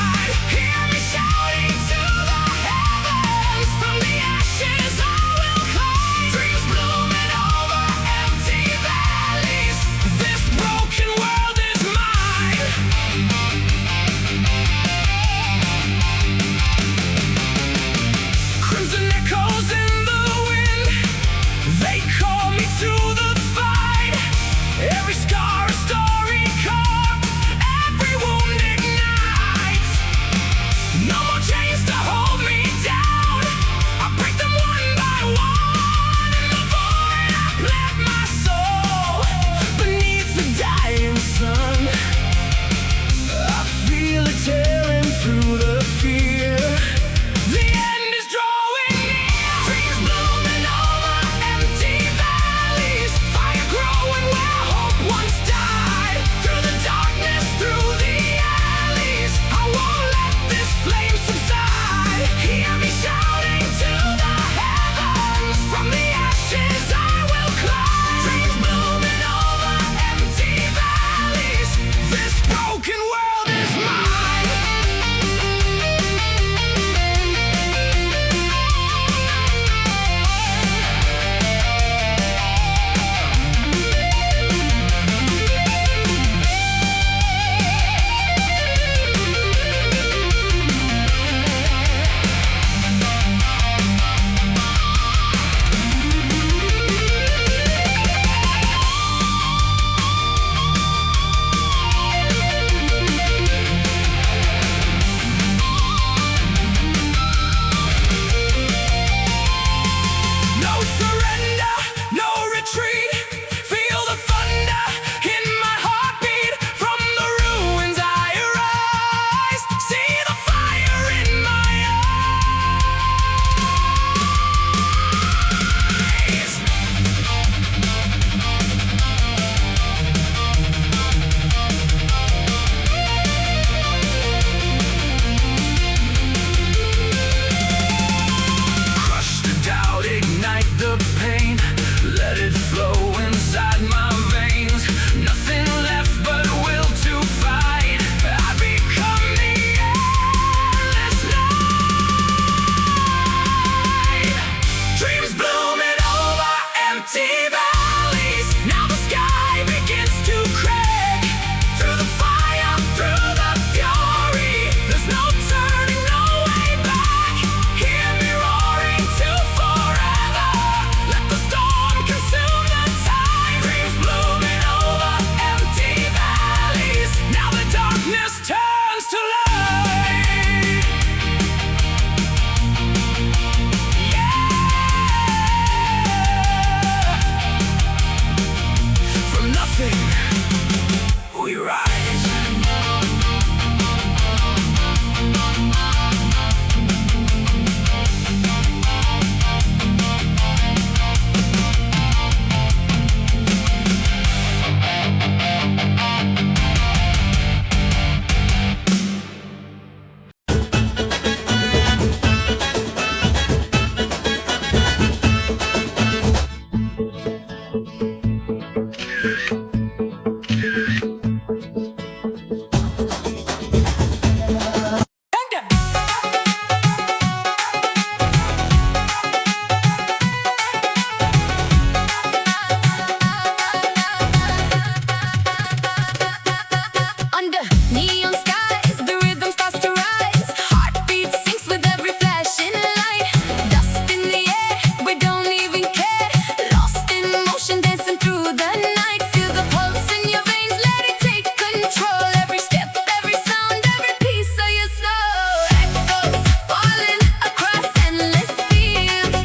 skies, the rhythm starts to rise. Heartbeat syncs with every flashing light. Dust in the air, we don't even care. Lost in motion, dancing through the night. Feel the pulse in your veins, let it take control. Every step, every sound, every piece of your soul. Echoes falling across endless fields.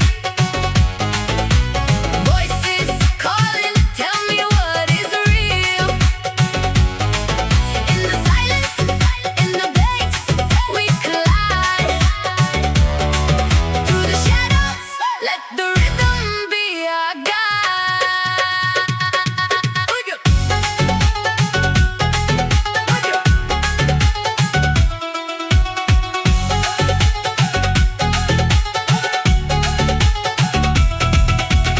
Voices calling, tell me what is real. In the silence, in the bass, we collide. Through the shadows, let the rhythm be our guide.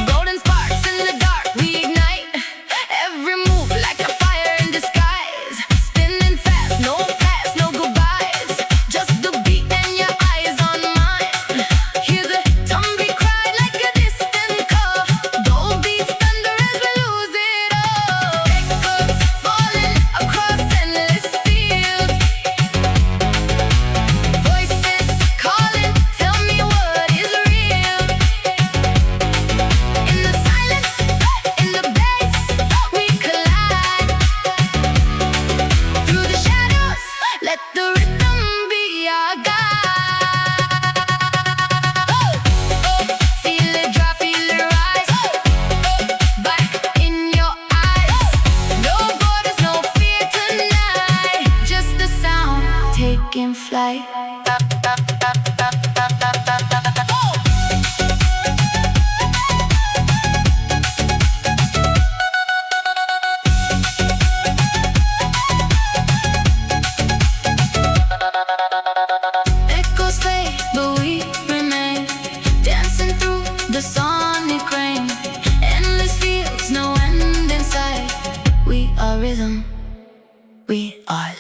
Golden sparks in the dark, we ignite. Every move like a fire in disguise. Spinning fast, no past, no goodbyes. Just the beat and your eyes on mine. Hear the tumblebeat cry like a distant call. Gold beats thunder as we lose it all. Echoes falling across endless fields. Voices calling, tell me what is real. In the silence, in the bass, we collide. Through the shadows, let the rhythm be our guide. Feel it drop, feel it rise. Back in your eyes. No borders, no fear tonight. Just the sound taking flight. Echoes fade, but we remain. Dancing through the sonic rain. Endless fields, no end in sight. We are rhythm, we are